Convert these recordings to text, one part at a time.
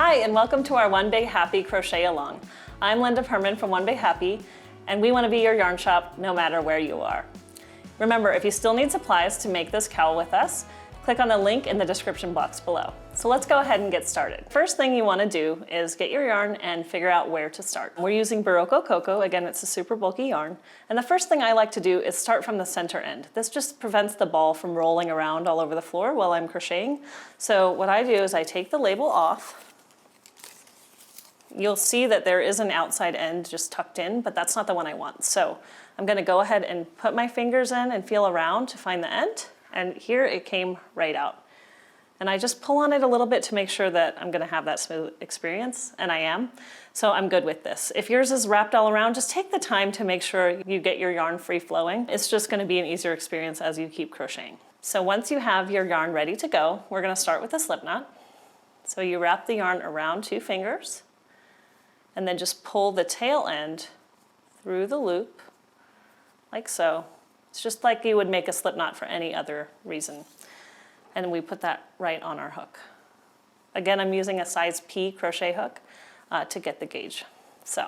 Hi, and welcome to our One Big Happy Crochet Along. I'm Linda Permann from One Big Happy, and we want to be your yarn shop no matter where you are. Remember, if you still need supplies to make this cowl with us, click on the link in the description box below. So let's go ahead and get started. First thing you want to do is get your yarn and figure out where to start. We're using Barocco Cocoa. Again, it's a super bulky yarn. And the first thing I like to do is start from the center end. This just prevents the ball from rolling around all over the floor while I'm crocheting. So what I do is I take the label off. You'll see that there is an outside end just tucked in, but that's not the one I want. So I'm going to go ahead and put my fingers in and feel around to find the end. And here it came right out. And I just pull on it a little bit to make sure that I'm going to have that smooth experience, and I am. So I'm good with this. If yours is wrapped all around, just take the time to make sure you get your yarn free flowing. It's just going to be an easier experience as you keep crocheting. So once you have your yarn ready to go, we're going to start with a slip knot. So you wrap the yarn around 2 fingers, and then just pull the tail end through the loop, like so. It's just like you would make a slip knot for any other reason. And we put that right on our hook. Again, I'm using a size P crochet hook to get the gauge. So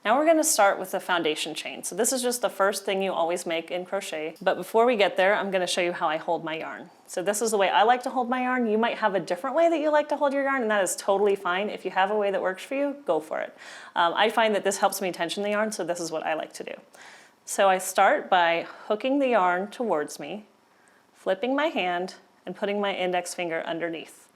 now we're going to start with the foundation chain. So this is just the first thing you always make in crochet. But before we get there, I'm going to show you how I hold my yarn. So this is the way I like to hold my yarn. You might have a different way that you like to hold your yarn, and that is totally fine. If you have a way that works for you, go for it. I find that this helps me tension the yarn, so this is what I like to do. So I start by hooking the yarn towards me, flipping my hand, and putting my index finger underneath.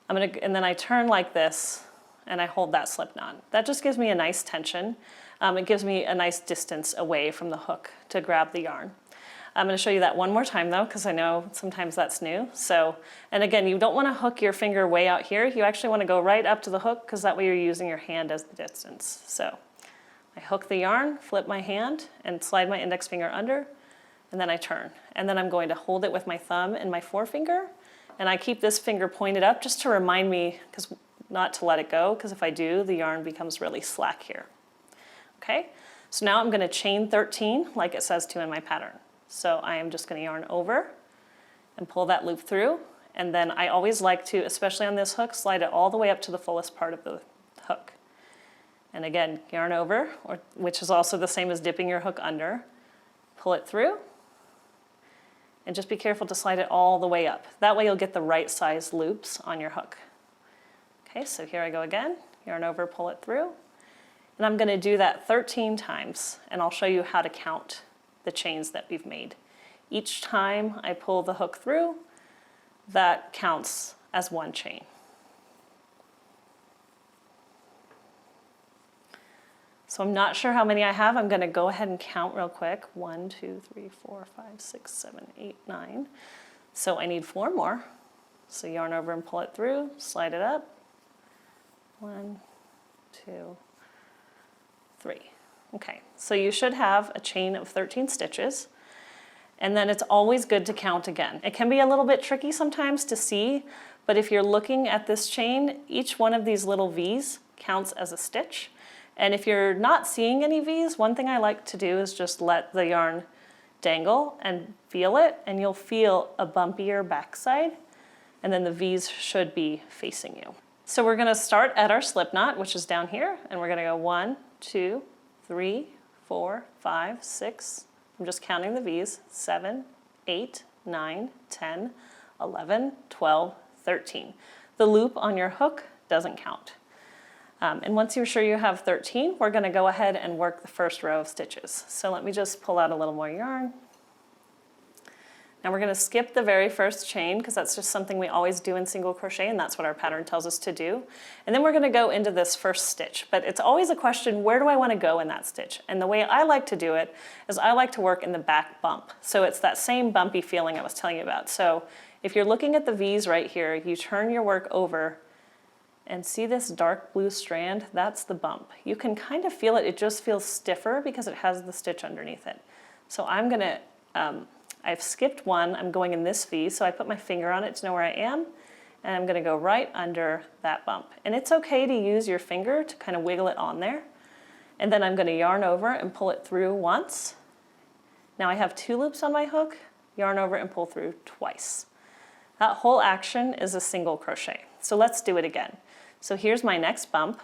And then I turn like this, and I hold that slip knot. That just gives me a nice tension. It gives me a nice distance away from the hook to grab the yarn. I'm going to show you that one more time though, because I know sometimes that's new. So, and again, you don't want to hook your finger way out here. You actually want to go right up to the hook, because that way you're using your hand as the distance. So I hook the yarn, flip my hand, and slide my index finger under, and then I turn. And then I'm going to hold it with my thumb and my forefinger, and I keep this finger pointed up just to remind me not to let it go, because if I do, the yarn becomes really slack here. Okay, so now I'm going to chain 13 like it says to in my pattern. So I am just going to yarn over and pull that loop through, and then I always like to, especially on this hook, slide it all the way up to the fullest part of the hook. And again, yarn over, which is also the same as dipping your hook under, pull it through, and just be careful to slide it all the way up. That way you'll get the right size loops on your hook. Okay, so here I go again, yarn over, pull it through, and I'm going to do that 13 times, and I'll show you how to count the chains that we've made. Each time I pull the hook through, that counts as 1 chain. So I'm not sure how many I have. I'm going to go ahead and count real quick. 1, 2, 3, 4, 5, 6, 7, 8, 9. So I need 4 more. So yarn over and pull it through, slide it up. 1, 2, 3. Okay, so you should have a chain of 13 stitches. And then it's always good to count again. It can be a little bit tricky sometimes to see, but if you're looking at this chain, each one of these little V's counts as a stitch. And if you're not seeing any V's, one thing I like to do is just let the yarn dangle and feel it, and you'll feel a bumpier backside, and then the V's should be facing you. So we're going to start at our slip knot, which is down here, and we're going to go 1, 2, 3, 4, 5, 6. I'm just counting the V's. 7, 8, 9, 10, 11, 12, 13. The loop on your hook doesn't count. And once you're sure you have 13, we're going to go ahead and work the first row of stitches. So let me just pull out a little more yarn. Now we're going to skip the very first chain, because that's just something we always do in single crochet, and that's what our pattern tells us to do. And then we're going to go into this first stitch. But it's always a question, where do I want to go in that stitch? And the way I like to do it is I like to work in the back bump. So it's that same bumpy feeling I was telling you about. So if you're looking at the V's right here, you turn your work over, and see this dark blue strand? That's the bump. You can kind of feel it. It just feels stiffer because it has the stitch underneath it. So I'm going to, I've skipped one. I'm going in this V, so I put my finger on it to know where I am, and I'm going to go right under that bump. And it's okay to use your finger to kind of wiggle it on there. And then I'm going to yarn over and pull it through once. Now I have 2 loops on my hook, yarn over and pull through twice. That whole action is a single crochet. so let's do it again. So here's my next bump.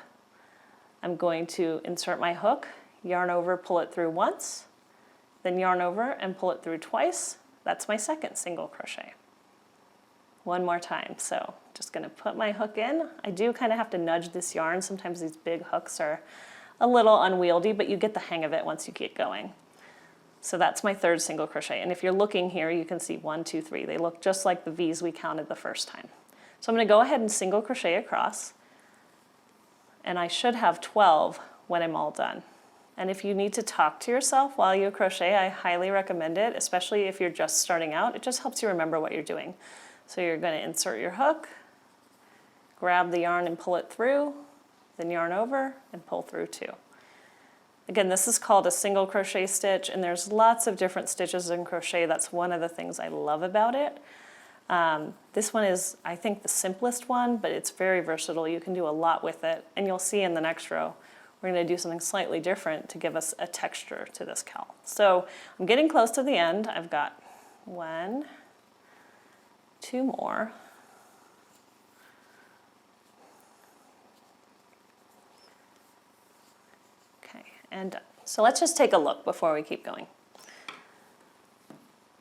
I'm going to insert my hook, yarn over, pull it through once, then yarn over and pull it through twice. That's my second single crochet. One more time. So just going to put my hook in. I do kind of have to nudge this yarn. Sometimes these big hooks are a little unwieldy, but you get the hang of it once you get going. So that's my third single crochet. And if you're looking here, you can see 1, 2, 3. They look just like the V's we counted the first time. So I'm going to go ahead and single crochet across. And I should have 12 when I'm all done. And if you need to talk to yourself while you crochet, I highly recommend it, especially if you're just starting out. It just helps you remember what you're doing. So you're going to insert your hook, grab the yarn and pull it through, then yarn over and pull through 2. Again, this is called a single crochet stitch, and there's lots of different stitches in crochet. That's one of the things I love about it. This one is, I think, the simplest one, but it's very versatile. You can do a lot with it, and you'll see in the next row, we're going to do something slightly different to give us a texture to this cowl. So I'm getting close to the end. I've got 1, 2 more. Okay, and done. So let's just take a look before we keep going.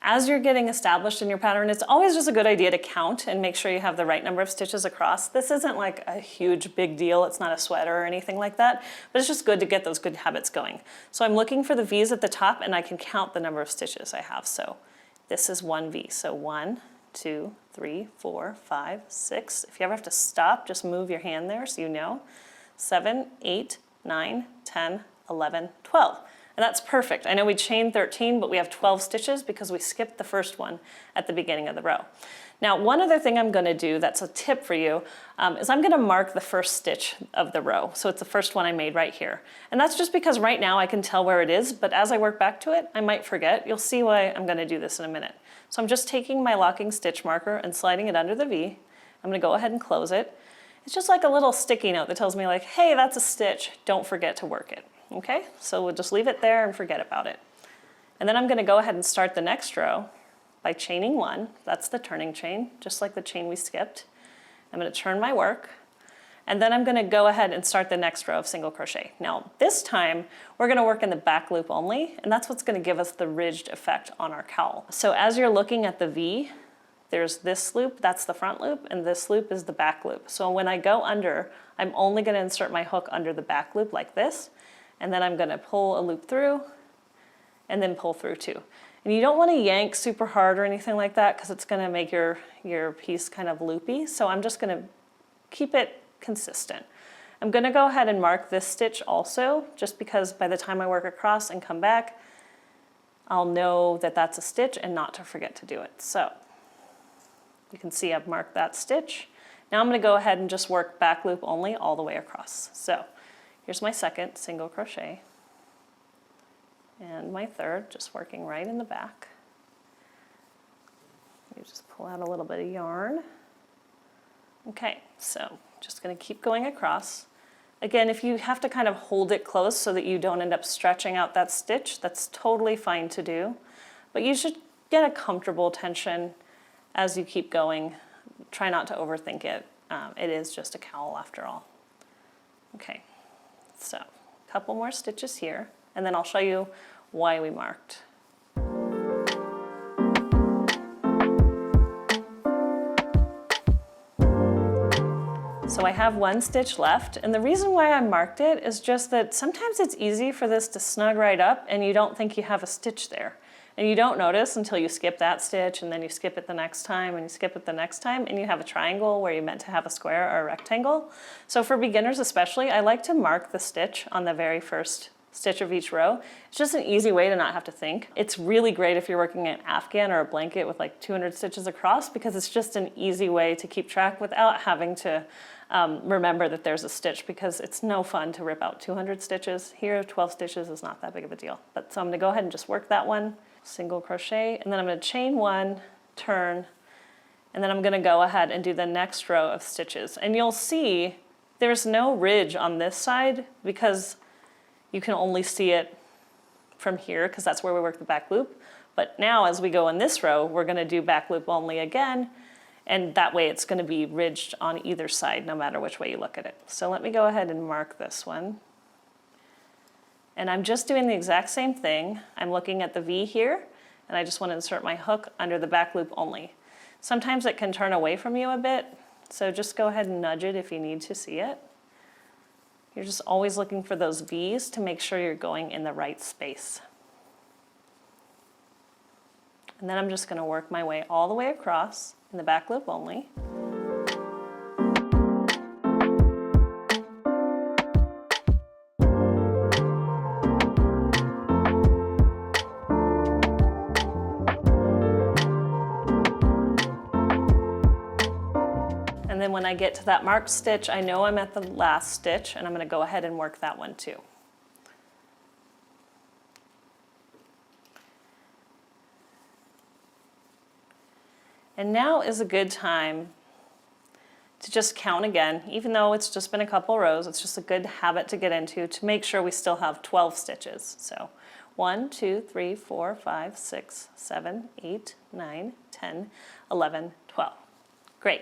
As you're getting established in your pattern, it's always just a good idea to count and make sure you have the right number of stitches across. This isn't like a huge big deal. It's not a sweater or anything like that, but it's just good to get those good habits going. So I'm looking for the V's at the top, and I can count the number of stitches I have. So this is 1 V. So 1, 2, 3, 4, 5, 6. If you ever have to stop, just move your hand there so you know. 7, 8, 9, 10, 11, 12. And that's perfect. I know we chained 13, but we have 12 stitches because we skipped the first one at the beginning of the row. Now, one other thing I'm going to do that's a tip for you is I'm going to mark the first stitch of the row. So it's the first one I made right here. And that's just because right now I can tell where it is, but as I work back to it, I might forget. You'll see why I'm going to do this in a minute. So I'm just taking my locking stitch marker and sliding it under the V. I'm going to go ahead and close it. It's just like a little sticky note that tells me like, hey, that's a stitch. Don't forget to work it. Okay, so we'll just leave it there and forget about it. And then I'm going to go ahead and start the next row by chaining 1. That's the turning chain, just like the chain we skipped. I'm going to turn my work, and then I'm going to go ahead and start the next row of single crochet. Now, this time, we're going to work in the back loop only, and that's what's going to give us the ridged effect on our cowl. So as you're looking at the V, there's this loop, that's the front loop, and this loop is the back loop. So when I go under, I'm only going to insert my hook under the back loop like this, and then I'm going to pull a loop through and then pull through 2. And you don't want to yank super hard or anything like that because it's going to make your piece kind of loopy. So I'm just going to keep it consistent. I'm going to go ahead and mark this stitch also, just because by the time I work across and come back, I'll know that that's a stitch and not to forget to do it. So you can see I've marked that stitch. Now I'm going to go ahead and just work back loop only all the way across. So here's my second single crochet, and my third, just working right in the back. You just pull out a little bit of yarn. Okay, so just going to keep going across. Again, if you have to kind of hold it close so that you don't end up stretching out that stitch, that's totally fine to do. But you should get a comfortable tension as you keep going. Try not to overthink it. It is just a cowl after all. Okay. So, a couple more stitches here, and then I'll show you why we marked. So I have 1 stitch left, and the reason why I marked it is just that sometimes it's easy for this to snug right up and you don't think you have a stitch there. And you don't notice until you skip that stitch, and then you skip it the next time, and you skip it the next time, and you have a triangle where you meant to have a square or a rectangle. So for beginners especially, I like to mark the stitch on the very first stitch of each row. It's just an easy way to not have to think. It's really great if you're working an afghan or a blanket with like 200 stitches across, because it's just an easy way to keep track without having to remember that there's a stitch, because it's no fun to rip out 200 stitches. Here, 12 stitches is not that big of a deal. But so I'm going to go ahead and just work that one. Single crochet, and then I'm going to chain 1, turn, and then I'm going to go ahead and do the next row of stitches. And you'll see there's no ridge on this side because you can only see it from here because that's where we work the back loop. But now as we go in this row, we're going to do back loop only again, And that way it's going to be ridged on either side, no matter which way you look at it. So let me go ahead and mark this one. And I'm just doing the exact same thing. I'm looking at the V here, and I just want to insert my hook under the back loop only. Sometimes it can turn away from you a bit, so just go ahead and nudge it if you need to see it. You're just always looking for those V's to make sure you're going in the right space. And then I'm just going to work my way all the way across in the back loop only. And then when I get to that marked stitch, I know I'm at the last stitch, and I'm going to go ahead and work that one too. And now is a good time to just count again, even though it's just been a couple rows. It's just a good habit to get into to make sure we still have 12 stitches. So 1, 2, 3, 4, 5, 6, 7, 8, 9, 10, 11, 12. Great.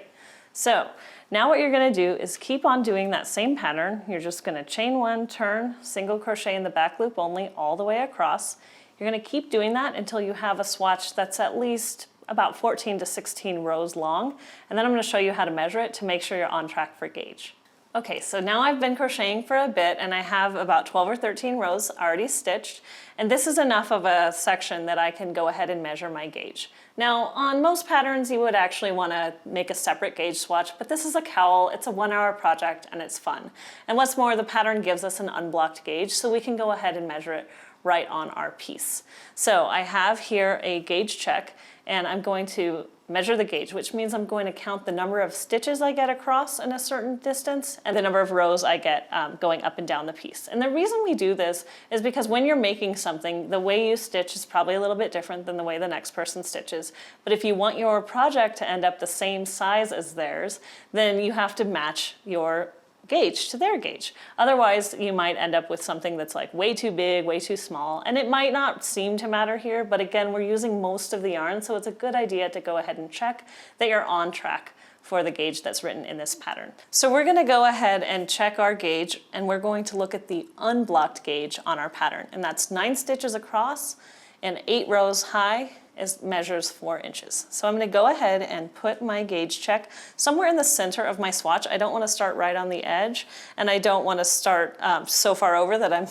So now what you're going to do is keep on doing that same pattern. You're just going to chain 1, turn, single crochet in the back loop only all the way across. You're going to keep doing that until you have a swatch that's at least about 14 to 16 rows long, and then I'm going to show you how to measure it to make sure you're on track for gauge. Okay, so now I've been crocheting for a bit, and I have about 12 or 13 rows already stitched, and this is enough of a section that I can go ahead and measure my gauge. Now, on most patterns, you would actually want to make a separate gauge swatch, but this is a cowl, it's a 1-hour project, and it's fun. And what's more, the pattern gives us an unblocked gauge, so we can go ahead and measure it right on our piece. So I have here a gauge check, and I'm going to measure the gauge, which means I'm going to count the number of stitches I get across in a certain distance and the number of rows I get going up and down the piece. And the reason we do this is because when you're making something, the way you stitch is probably a little bit different than the way the next person stitches. But if you want your project to end up the same size as theirs, then you have to match your gauge to their gauge. Otherwise, you might end up with something that's like way too big, way too small, and it might not seem to matter here, but again, we're using most of the yarn, so it's a good idea to go ahead and check that you're on track for the gauge that's written in this pattern. So we're going to go ahead and check our gauge, and we're going to look at the unblocked gauge on our pattern, and that's 9 stitches across and 8 rows high. It measures 4 inches. So I'm going to go ahead and put my gauge check somewhere in the center of my swatch. I don't want to start right on the edge, and I don't want to start so far over that I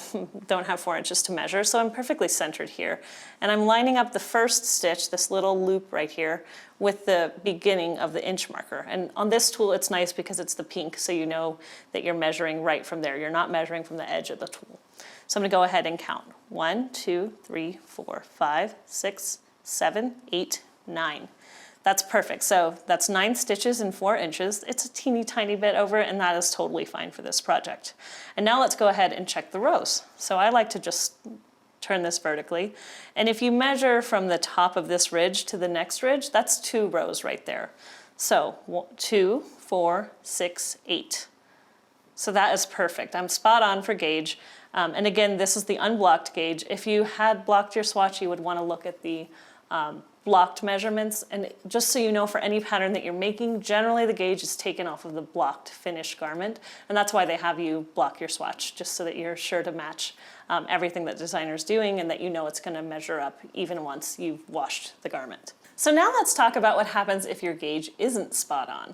don't have 4 inches to measure, so I'm perfectly centered here. And I'm lining up the first stitch, this little loop right here, with the beginning of the inch marker. And on this tool, it's nice because it's the pink, so you know that you're measuring right from there. You're not measuring from the edge of the tool. So I'm going to go ahead and count. 1, 2, 3, 4, 5, 6, 7, 8, 9. That's perfect. So that's 9 stitches in 4 inches. It's a teeny tiny bit over, and that is totally fine for this project. And now let's go ahead and check the rows. So I like to just turn this vertically. And if you measure from the top of this ridge to the next ridge, that's 2 rows right there. So 2, 4, 6, 8. So that is perfect. I'm spot on for gauge. And again, this is the unblocked gauge. If you had blocked your swatch, you would want to look at the blocked measurements. And just so you know, for any pattern that you're making, generally the gauge is taken off of the blocked finished garment. And that's why they have you block your swatch, just so that you're sure to match everything that the designer's doing and that you know it's going to measure up even once you've washed the garment. So now let's talk about what happens if your gauge isn't spot on.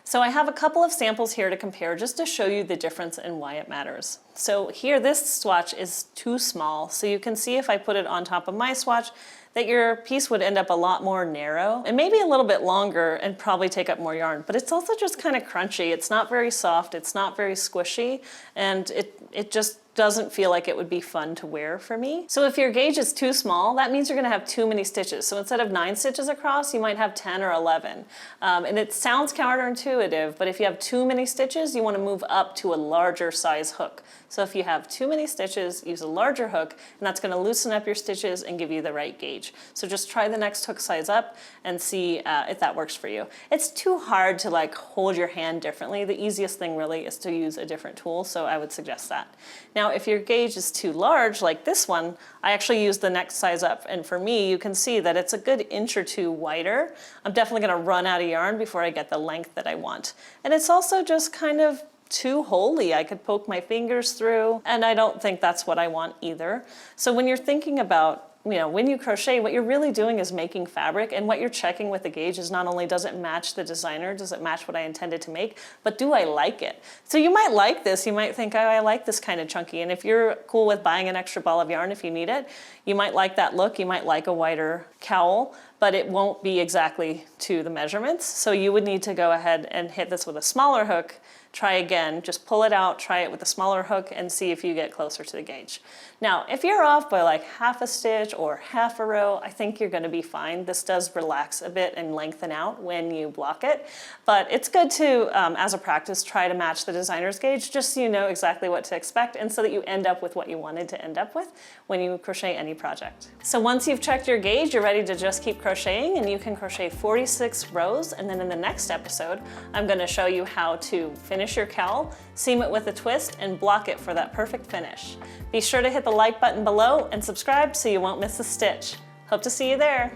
So I have a couple of samples here to compare just to show you the difference and why it matters. So here, this swatch is too small. So you can see if I put it on top of my swatch that your piece would end up a lot more narrow and maybe a little bit longer and probably take up more yarn. But it's also just kind of crunchy. It's not very soft. It's not very squishy. And it just doesn't feel like it would be fun to wear for me. So if your gauge is too small, that means you're gonna have too many stitches. So instead of 9 stitches across, you might have 10 or 11. And it sounds counterintuitive, but if you have too many stitches, you wanna move up to a larger size hook. So if you have too many stitches, use a larger hook, and that's gonna loosen up your stitches and give you the right gauge. So just try the next hook size up and see if that works for you. It's too hard to like hold your hand differently. The easiest thing really is to use a different tool, so I would suggest that. Now Now, if your gauge is too large, like this one, I actually use the next size up. And for me, you can see that it's a good inch or two wider. I'm definitely gonna run out of yarn before I get the length that I want. And it's also just kind of too holy. I could poke my fingers through, and I don't think that's what I want either. So when you're thinking about, when you crochet, what you're really doing is making fabric, and what you're checking with the gauge is not only does it match the designer, does it match what I intended to make, but do I like it? So you might like this, you might think, oh, I like this kind of chunky, and if you're cool with buying an extra ball of yarn if you need it, you might like that look, you might like a wider cowl, but it won't be exactly to the measurements. So you would need to go ahead and hit this with a smaller hook, try again, just pull it out, try it with a smaller hook, and see if you get closer to the gauge. Now, if you're off by like half a stitch or half a row, I think you're gonna be fine. This does relax a bit and lengthen out when you block it, but it's good to, as a practice, try to match the designer's gauge, just so you know exactly what to expect, and so that you end up with what you wanted to end up with when you crochet any project. So once you've checked your gauge, you're ready to just keep crocheting, and you can crochet 46 rows, and then in the next episode, I'm gonna show you how to finish your cowl, seam it with a twist, and block it for that perfect finish. Be sure to hit the like button below and subscribe so you won't miss a stitch. Hope to see you there.